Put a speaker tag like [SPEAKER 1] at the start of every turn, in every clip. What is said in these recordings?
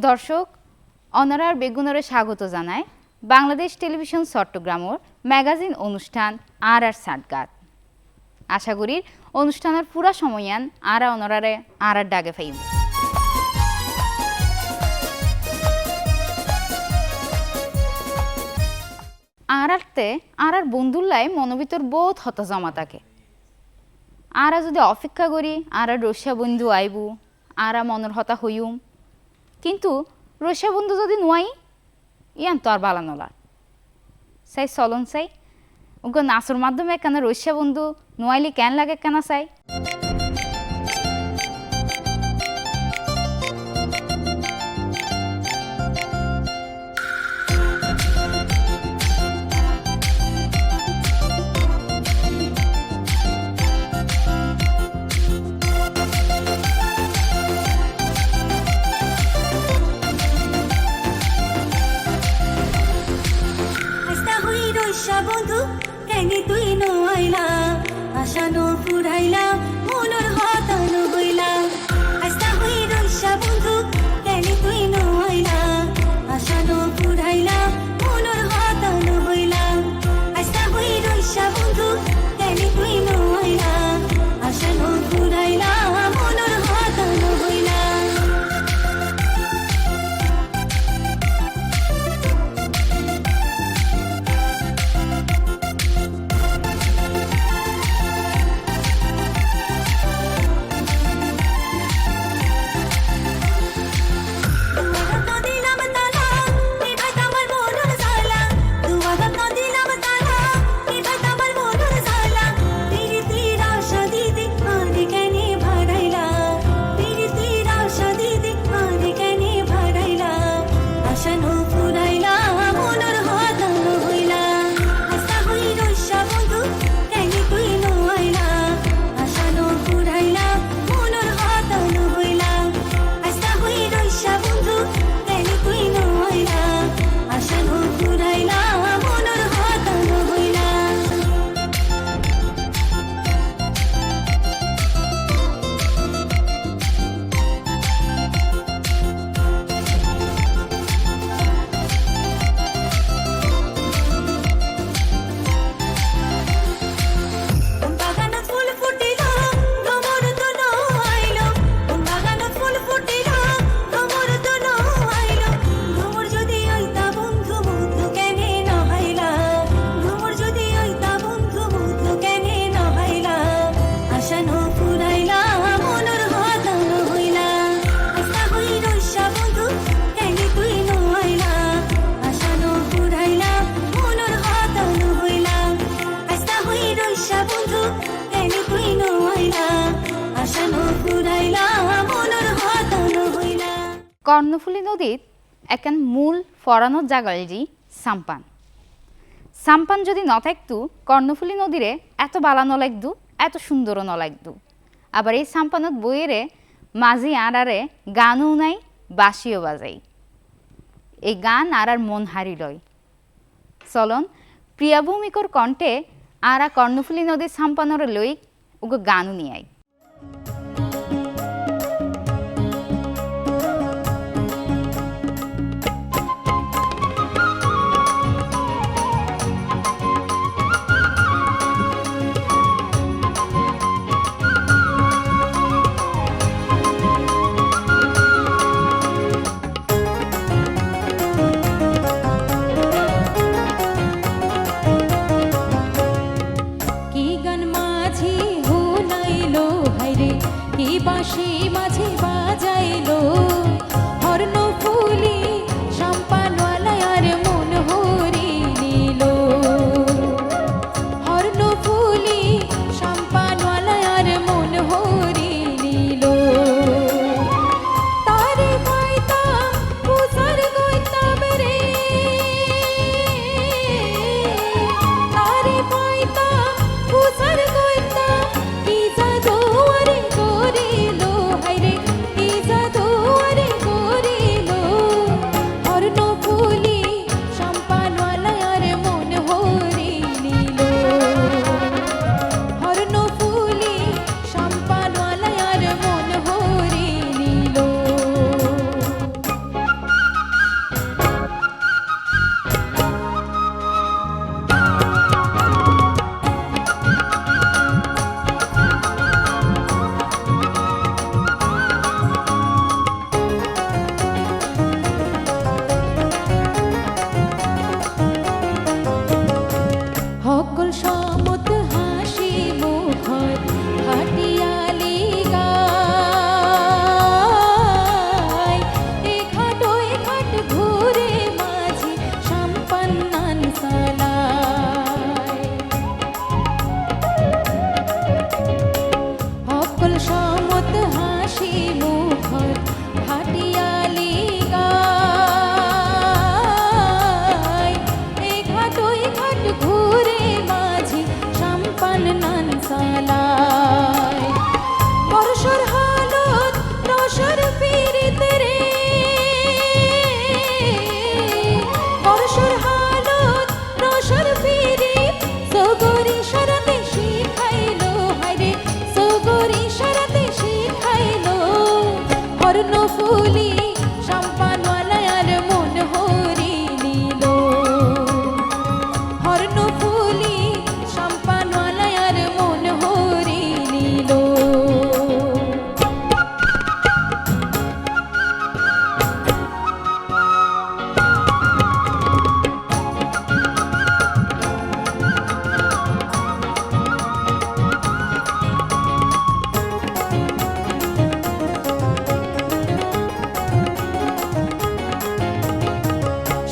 [SPEAKER 1] দর্শক অনারার বেগুনরে স্বাগত জানায় বাংলাদেশ টেলিভিশন চট্টগ্রামের ম্যাগাজিন অনুষ্ঠান আর সাটগাত। আশা করি অনুষ্ঠানের পুরা সময়য়ান আরা অনারারে আর ডাকে ফাইব। আর বন্ধুল্লাই মনোভিতর বোধ হত জমা থাকে। আরা যদি অপেক্ষা করি আর রসিয়া বন্ধু আইবু আরা মনের হতা হইম, কিন্তু রসিয়া বন্ধু যদি নোয়াই ইয়ান তো আর বালা নলা চাই চলন চাই ওকে নাচর মাধ্যমে কেন রসিয়া বন্ধু নোয়াইলি কেন লাগে কেন চাই।
[SPEAKER 2] বন্ধু কেন তুই নোয়াইলা আশা নো ফুরাইলা মনের হতানো হইলা। আস্তা হই রইসা বন্ধু কেন তুই নোয়াইলা আশা নো ফুরাইলা মনের হতানো হইলা। আস্তা হই রইসা বন্ধু কেন তুই নোয়াইলা আশা নো ফুরাইলা মনের হতানো হইলা।
[SPEAKER 1] কর্ণফুলী নদীত একান মূল ফরানোর জাগালি সাম্পান। সাম্পান যদি ন থাকতু কর্ণফুলী নদীরে এত বালা নলাগদু এত সুন্দরও নলাগদু। আবার এই সাম্পানত বইয়েরে মাঝি আড়ারে গানও নাই বাঁশিও বাজাই। এই গান আর মন হারি লয়। চলন প্রিয়া ভৌমিকর কণ্ঠে আরা কর্ণফুলী নদীর সাম্পানরে লই ওকে গানও নিয়ে আই।
[SPEAKER 2] কি গান মাঝি হুনাইলো
[SPEAKER 3] চালায় অকল সমত হাসি মুখর ভাটিয়ালি গায় এই ঘাট ওই ঘাট ঘুরে মাঝি সাম্পান নান চালায় বর্ষর হালত রসর পীড়িত রে বর্ষর হালত রসর পীড়িত সগরি শরতে শিখাইলো হায়রে সগরি শরতে শিখাইলো হর্ণ ফুলি সম্পানওয়ালার মন হরি নিল হর্ণ ফুলি সম্পানওয়ালার মন হরি নিল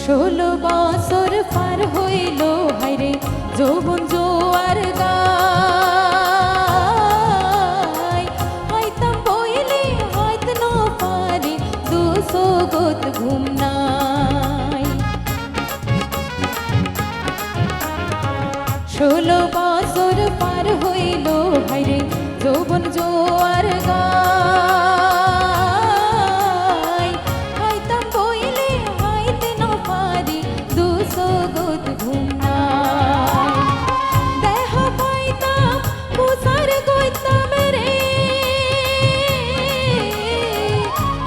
[SPEAKER 3] ষোলো বছর পার হইল হায়রে যৌবন জোয়ার গায় হয়তাম বইলে হয়ত ন পারি দুশো গোত ঘুম নাই ষোলো বছর পার হইল হায়রে যৌবন জোয়ার গায় হয়তাম বইলে হয়তে ন পারি দুশো গোত ঘুম নাই দেহ পাইতাম কুসার গইতাম রে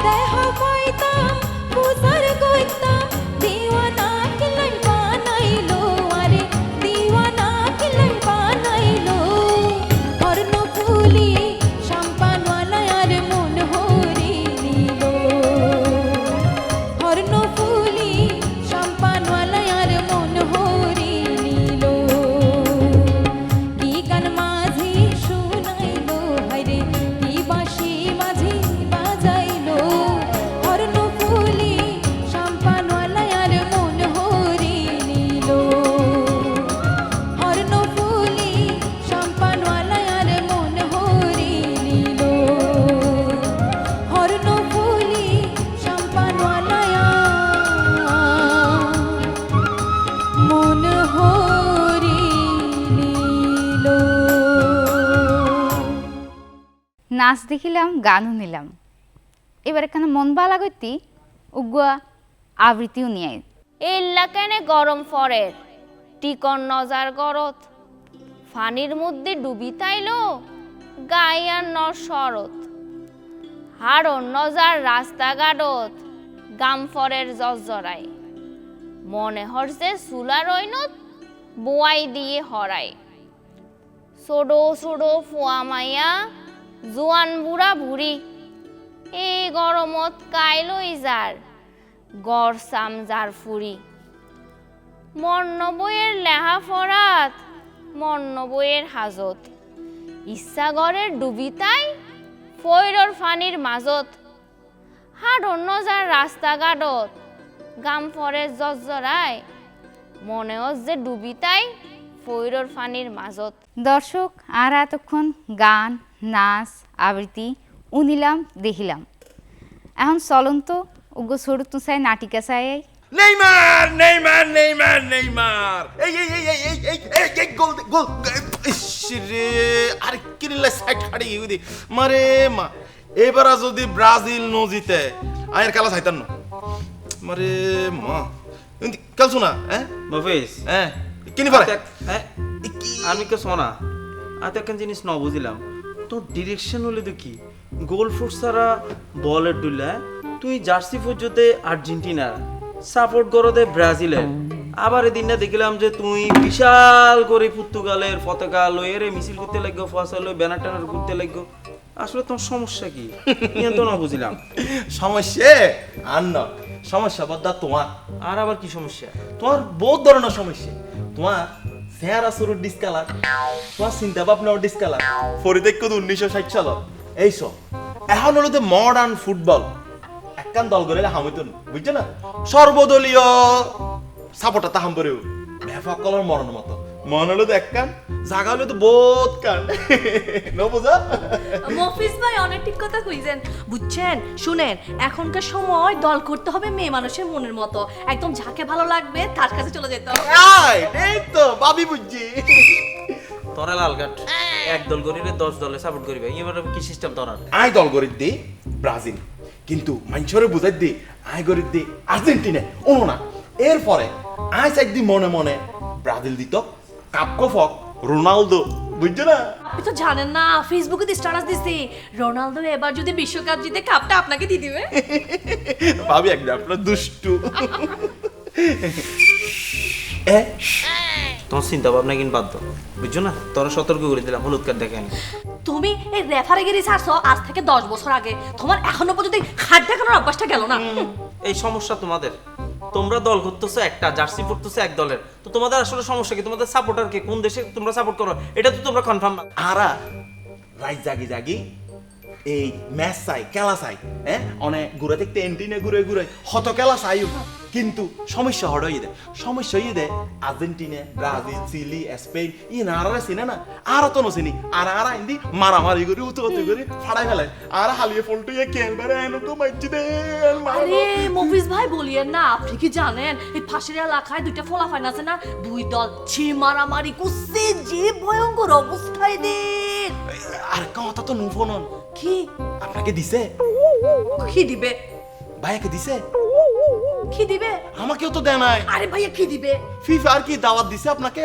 [SPEAKER 3] দেহ পাইতাম কুসার গইতাম দিওয়ানা কিলাই বানাইলো আরে দিওয়ানা কিলাই বানাইলো হর্ণ ফুলি সম্পানওয়ালার মন হরি নিল হর্ণ ফুলি সম্পানওয়ালার মন হরি নিল কি গান মাঝি শুনাইলো হায়রে কি বাঁশি মাঝি বাজাইলো হর্ণ ফুলি সম্পানওয়ালার মন হরি নিল হর্ণ ফুলি সম্পানওয়ালার মন হরি নিল হর্ণ ফুলি সম্পানওয়ালায়া মন হরি নিল
[SPEAKER 1] নাচ দেখিলাম গানও নিলাম এবার এখানে মন বালা করতি উগুয়া আবৃত্তিও নিয়ে
[SPEAKER 4] এল্লা কেনে গরম ফরের টিকন নজার গরত ফানির মধ্যে ডুবি তাইলো গায়ার ন শরত হাড়ন নজার রাস্তাঘাটত গাম ফরের জজরায় মনে হরছে চুলার ঐনত বোয়াই দিয়ে হরায় ছোড়ো ছোড়ো ফুয়া মাইয়া জোয়ান বুড়া বুড়ি এই গরমত কাইলই যার গড় সাম যার ফুরি মর্ণ বইয়ের লেহা ফরাত মর্ণ বইয়ের হাজত ইচ্ছা গড়ের ডুবিতাই ফৈরর ফানির মাজত হাট অন্য যার রাস্তাঘাটত গাম ফরে জজরায় মনে যে ডুবিতাই ফৈরর ফানির মাজত
[SPEAKER 1] দর্শক আর এতক্ষণ গান নাচ আবৃত্তি উনিলাম দেখিলাম এখন চলন্ত উগো সরু তুসাই নাটিকা চাই
[SPEAKER 5] নেইমার নেইমার নেইমার নেইমার এই এই এই এই এই এই এই গোল গোল ইসরে আর কিনলে সাইড হাড়ি ইউদি মারে মা এবার যদি ব্রাজিল নো জিতে আয়ের খেলা চাইতাম না মারে মা কাল শোনা হ্যাঁ
[SPEAKER 6] মফিজ
[SPEAKER 5] হ্যাঁ কিনি পারে
[SPEAKER 6] হ্যাঁ আমি কে শোনা আতে কেন জিনিস ন বুঝিলাম তো ডিরেকশন হলে দেখি গোল ফুট সারা বলের দুলা তুই জার্সি ফুজতে আর্জেন্টিনার সাপোর্ট করো দে ব্রাজিলের আবার এদিন না দেখলাম যে তুই বিশাল করে পর্তুগালের পতাকা লয়ে রে মিছিল করতে লাগো ফসল লয়ে ব্যানার টানার ঘুরতে লাগো আসলে তোমার সমস্যা কি তো না বুঝিলাম
[SPEAKER 5] সমস্যা আর না সমস্যা বদ্দা তোমার
[SPEAKER 6] আর আবার কি সমস্যা
[SPEAKER 5] তোমার বহুত ধরনের সমস্যা তোমার চেহারা শুরুর ডিসকালার তোমার চিন্তা ভাবনাও ডিসকালার ফরিদেক কত 1960 সালত এইসব এখন হলো যে মডার্ন ফুটবল একখান দল করে হামিত বুঝছো না সর্বদলীয় সাপোর্টার তাহাম পরেও ব্যাপক কলার মরণ মতো মন হলো তো এক কান জাগা হলো তো বোধ কান বুঝা
[SPEAKER 7] মফিজ ভাই অনেক ঠিক কথা কইছেন বুঝছেন শুনেন এখনকার সময় দল করতে হবে মেয়ে মানুষের মনের মতো একদম যাকে ভালো লাগবে তার কাছে চলে যেতে হবে
[SPEAKER 5] এই তো ভাবি বুঝছি
[SPEAKER 6] তোরা লালঘাট এক দল করিলে 10 দলে সাপোর্ট করিবে এবার কি সিস্টেম তোরা
[SPEAKER 5] আই দল গরিব দি ব্রাজিল কিন্তু মানুষরে বুঝাই দি আই গরিব দি আর্জেন্টিনা ওনো না এরপরে আই চাই দি মনে মনে ব্রাজিল দিত কাপকফক রোনালদো বুঝছো না
[SPEAKER 7] আপনি তো জানেন না ফেসবুকে তো স্ট্যাটাস দিছি রোনালদো এবার যদি বিশ্বকাপ জিতে কাপটা আপনাকে দিয়ে দিবে
[SPEAKER 5] ভাবি একদম আপনার দুষ্টু এ
[SPEAKER 6] তোমার চিন্তা ভাবনা কিন্তু বাদ দাও বুঝছো না তোরা সতর্ক করে দিলাম হলুদ কার্ড দেখেন
[SPEAKER 7] তুমি এই রেফারিগিরি ছাড়ছো আজ থেকে 10 বছর আগে তোমার এখনো পর্যন্ত হাত দেখানোর অভ্যাসটা গেল না
[SPEAKER 6] এই সমস্যা তোমাদের তোমরা দল করতেছো একটা জার্সি পরতেছো এক দলের তো তোমাদের আসলে সমস্যা কি তোমাদের সাপোর্টার কে কোন দেশে তোমরা সাপোর্ট করো এটা তো তোমরা কনফার্ম না
[SPEAKER 5] আরা রাইট জাগি জাগি এই ম্যাচ চাই খেলা চাই হ্যাঁ অনেক ঘুরে দেখতে এন্টিনে ঘুরে ঘুরে হত খেলা চাইও কিন্তু সমস্যা হয়ে দেয় সমস্যা হয়ে দেয় আর্জেন্টিনা ব্রাজিল চিলি স্পেন ই নারা চিনে না আর তো নচিনি আর আর আইন্দি মারামারি করি উতো উতো করি ফাড়াই ফেলে আর হালিয়ে ফোনটো ইয়ে খেলবে এনো তো মাইছি দে
[SPEAKER 7] আরে মফিজ ভাই বলিয়েন না আপনি কি জানেন এই ফাঁসির এলাকায় দুইটা ফলাফাইন আছে না দুই দল ছি মারামারি করছে যে ভয়ঙ্কর অবস্থায় দিন
[SPEAKER 5] আর কথা তো নুফোনন
[SPEAKER 7] কি
[SPEAKER 5] আপনাকে দিছে
[SPEAKER 7] কি দিবে
[SPEAKER 5] ভাইয়াকে দিছে
[SPEAKER 7] কি দিবে
[SPEAKER 5] আমাকেও তো দেয় নাই
[SPEAKER 7] আরে ভাইয়া কি দিবে
[SPEAKER 5] ফিফা আর কি দাওয়াত দিছে আপনাকে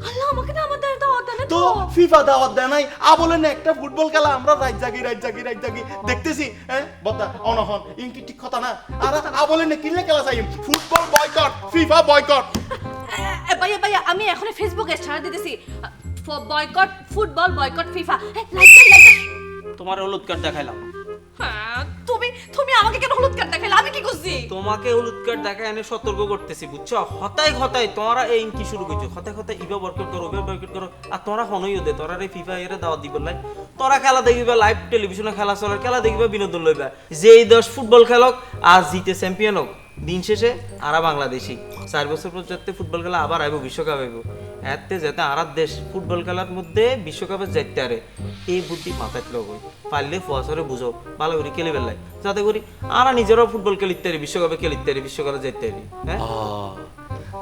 [SPEAKER 7] আল্লাহ আমাকে না আমাদের দাওয়াত দেন
[SPEAKER 5] তো ফিফা দাওয়াত দেয় নাই বলেন একটা ফুটবল খেলা আমরা রাত জাগি দেখতেছি হ্যাঁ বদা অনহন ইনকি ঠিক কথা না আর বলেন কিনলে খেলা চাই ফুটবল বয়কট ফিফা বয়কট
[SPEAKER 7] ভাইয়া ভাইয়া আমি এখন ফেসবুকে স্টার দিতেছি boycott football boycott FIFA like
[SPEAKER 6] তোমার হলুদ কার্ড দেখাইলাম
[SPEAKER 7] হ্যাঁ তুমি তুমি আমাকে কেন হলুদ কার্ড দেখাইলা আমি কি করছি
[SPEAKER 6] তোমাকে হলুদ কার্ড দেখা এনে সতর্ক করতেছি বুঝছো হতাই তোমরা এই কি শুরু করছো হতাই ইবা বয়কট করো ওবে বয়কট করো আর তোমরা হনইও দে তোরা এই ফিফা এর দাওয়াত দিব লাই তোরা খেলা দেখবে লাইভ টেলিভিশনে খেলা চলে খেলা দেখবে বিনোদন লইবা যেই 10 ফুটবল খেলক আজ জিতে চ্যাম্পিয়ন হোক দিন শেষে আরা বাংলাদেশি 4 বছর পর্যন্ত ফুটবল খেলা আবার আইব বিশ্বকাপ আইব এতে যেতে আরার দেশ ফুটবল খেলার মধ্যে বিশ্বকাপে যাইতে আরে এই বুদ্ধি মাথায় লোক পারলে ফুয়াশরে বুঝো ভালো করে খেলে বেলাই যাতে করি আরা নিজেরাও ফুটবল খেলিতে পারি বিশ্বকাপে খেলিতে পারি বিশ্বকাপে যাইতে পারি হ্যাঁ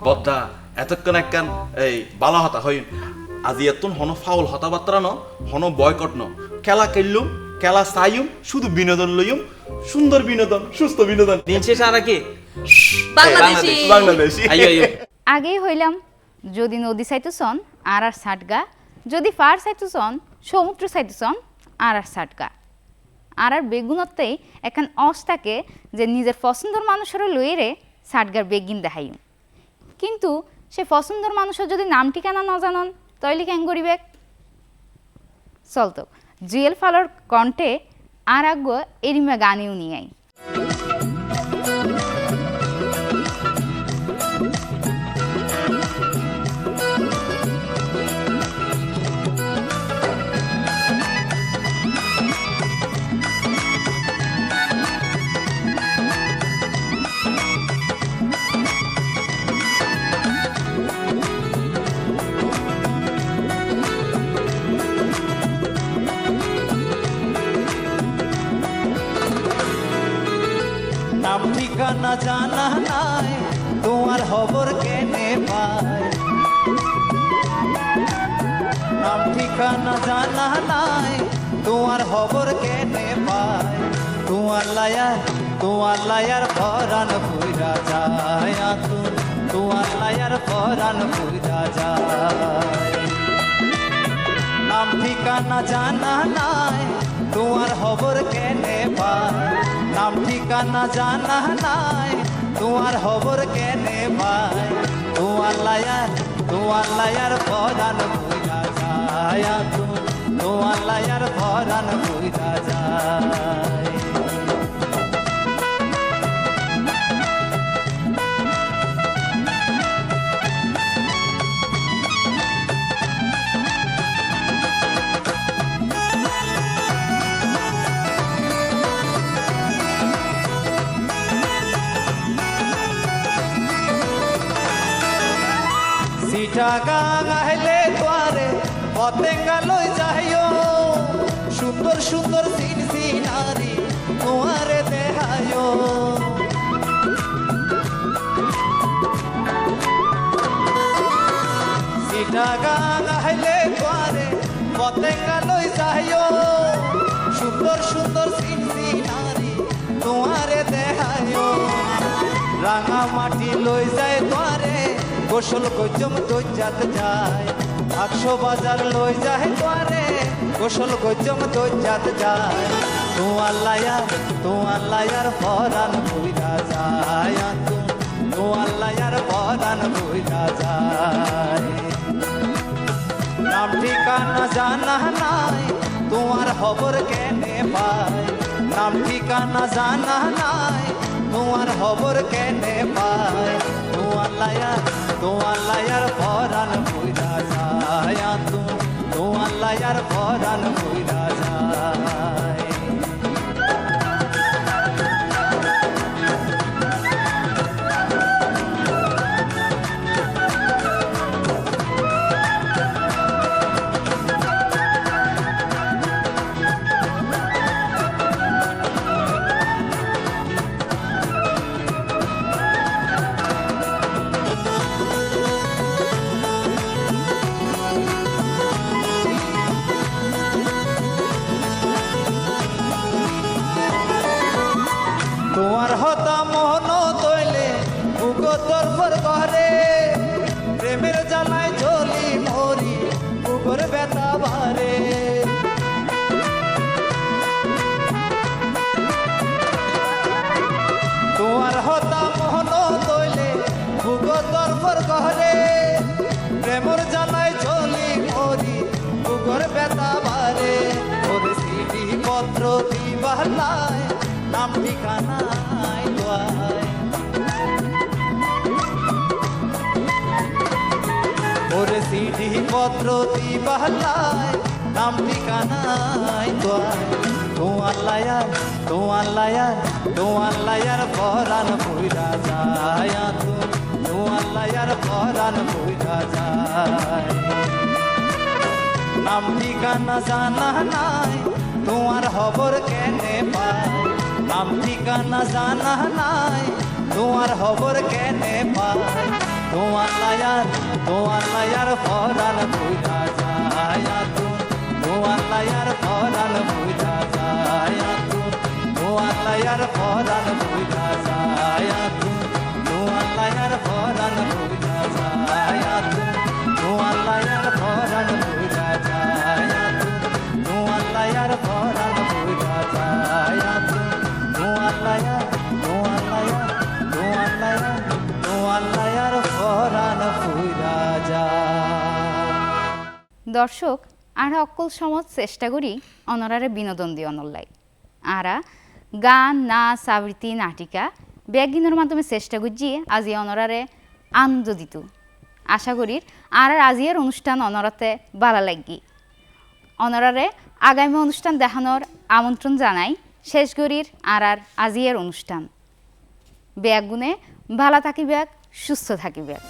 [SPEAKER 5] বদ্দা এতক্ষণ একখান এই বালা হতা হইন আজি এতন হন ফাউল হতাবার্তা ন হন বয়কট ন খেলা খেললুম খেলা চাইম শুধু বিনোদন লইম সুন্দর বিনোদন সুস্থ বিনোদন
[SPEAKER 6] দিন শেষে আরা কি
[SPEAKER 5] বাংলাদেশি
[SPEAKER 6] আইও
[SPEAKER 1] আগেই হইলাম যদি নদী চাইতেছন আর সাটগা যদি ফার চাইতেছন সমুদ্র চাইতেছন আর সাটগা আর বেগুনতেই এখন অস থাকে যে নিজের পছন্দের মানুষের লইরে সাটগার বেগিন দেখাইম কিন্তু সে পছন্দের মানুষের যদি নাম ঠিকানা না জানন তাইলে কেন করিবে চলতো জুয়েল ফালোর কণ্ঠে আর আগ এরিমা গানেও নিয়ে আই
[SPEAKER 8] নাম ঠিকানা জানা নাই তোমার খবর কেনে পায় নাম ঠিকানা জানা নাই তোমার খবর কেনে পায় তোমার লায়ার পরাণ পুইরা যায় তোমার লায়ার পরাণ পুইরা যায় নাম ঠিকানা জানা নাই তোমার খবর কেনে পায় নাম ঠিকানা জানা নাই তোমার খবর কেনে পায় তোমার লায়ার পরাণ পুইরা যায় তোমার লায়ার পরাণ পুইরা যায় চিটাগাং আইলে তোয়ারে পতেঙ্গা লই যাইও সুন্দর সুন্দর সিন সিনারি তোয়ারে দেখাইও চিটাগাং আইলে তোয়ারে পতেঙ্গা লই যাইও সুন্দর সুন্দর সিন সিনারি তোয়ারে দেখাইও রাঙা মাটি লই যায় তোয়ারে গোসল গজম দইজাত যায় 100 বাজার লই যায় তোয়ারে গোসল গজম দইজাত যায় তোমার লায়ার পরাণ কইরা যায় তোমার লায়ার পরাণ কইরা যায় নাম ঠিকানা জানা নাই তোমার খবর কেনে পায় নাম ঠিকানা জানা নাই তোমার খবর কেনে পায় তোমার লায়ার পরাণ কইরা যায় তোমার লায়ার পরাণ কইরা যায় তোমার হতা মোহন তৈলে বুকো তরফর ঘরে প্রেমের জ্বালায় জ্বলি মরি বুকর ব্যথা বারে তোমার হতা মোহন তৈলে বুকো তরফর ঘরে প্রেমের জ্বালায় জ্বলি মরি বুকর ব্যথা বারে ওরে সিটি পত্র দিবালায় নাম ঠিকানায় দোয়ায় ওরে সিডি পত্র দিবালায় নাম ঠিকানায় দোয়ায় তোমার লায়ার পরাণ কইরা যায় তোমার লায়ার পরাণ কইরা যায় নাম ঠিকানা জানা নাই তোমার খবর কেনে পায় নাম ঠিকানা জানা নাই তোমার খবর কেনে পায় তোমার লায়ার পরাণ কইরা যায় তোমার লায়ার পরাণ কইরা যায় তোমার লায়ার পরাণ কইরা যায় তোমার লায়ার পরাণ কইরা যায় তোমার লায়ার পরাণ কইরা যায় তোমার লায়ার পরাণ কইরা যায় তোমার লায়ার পরাণ কইরা যায়
[SPEAKER 1] দর্শক আর অকল সমাজ চেষ্টা করি অনরারে বিনোদন দিয়ে অনলাই আরা গান নাচ আবৃত্তি নাটিকা ব্যাগিনের মাধ্যমে চেষ্টা করছি আজি অনরারে আনন্দ দিত আশা করি আর আজিয়ের অনুষ্ঠান অনরাতে ভালো লাগি অনরারে আগামী অনুষ্ঠান দেখানোর আমন্ত্রণ জানাই শেষ করির আর আজিয়ের অনুষ্ঠান ব্যাগ গুনে ভালো থাকি ব্যাগ সুস্থ থাকি ব্যাগ